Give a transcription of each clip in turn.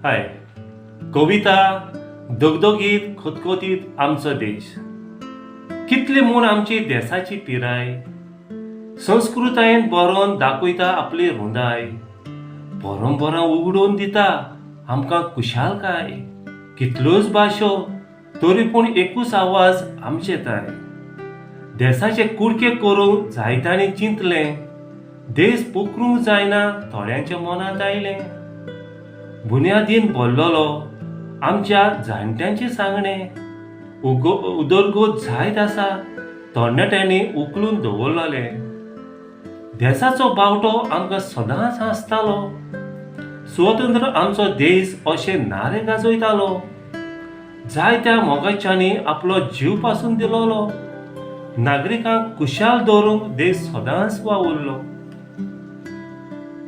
हाय. कविता दगदगीत खतखतीत आमचो देश. कितले म्हूण आमची देशाची पिराय. संस्कृतायेन बरोवन दाखयता आपली रुंदाय. परंपरा उगडून दिता आमकां कुशालकाय. कितल्योच भाशो तरी पूण एकूच आवाज आमचे ताय. देशाचे कुडके करूंक जायतांनी चिंतलें. देश पोखरूंक जायना थोड्यांच्या मनांत आयलें. बुन्यादीन भरलोलो आमच्या जाणट्यांचे सांगणें. उदरगत जायत आसा तरणाट्यांनी उखलून दवरलेलें. देशाचो बावटो आमकां सदांच आसतालो. स्वतंत्र आमचो देश अशें नारे गाजयतालो. जायत्या मोगाच्यांनी आपलो जीव पासून दिलोलो. नागरिकांक कुशाल दवरूंक देश सदांच वावुरलो.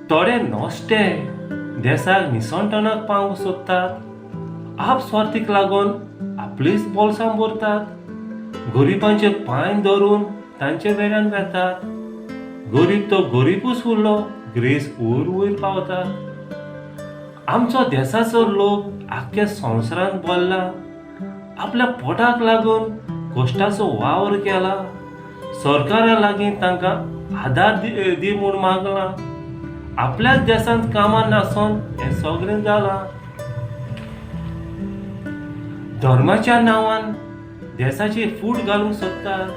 थोडे नोश्टे देशाक निसंटणाक पावंक सोदतात. आपस्वार्थीक लागून आपलीच बोलसां भरतात. गरिबांचे पांय धरून तांचे वेऱ्यान वेतात. गरीब तो गरीबूच उरलो, ग्रेस वयर पावतात. आमचो देशाचो लोक आख्ख्या संवसारांत भरला. आपल्या पोटाक लागून कश्टाचो वावर केला. सरकारा लागीं तांकां आदार दी म्हूण मागला. आपल्याच देशांत कामां नासोन हें सगळें जालां. धर्माच्या नांवान देशाची फूट घालूंक सोदतात.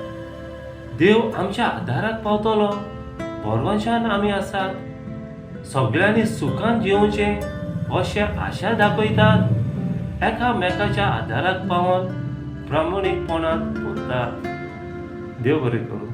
देव आमच्या आदाराक पावतलो. परवंशान आमी आसात. सगळ्यांनी सुखान जिवचें अशें आशा दाखयतात. एकामेकाच्या आदाराक पावोन प्रामाणीकपणान उरतात. देव बरें करूं.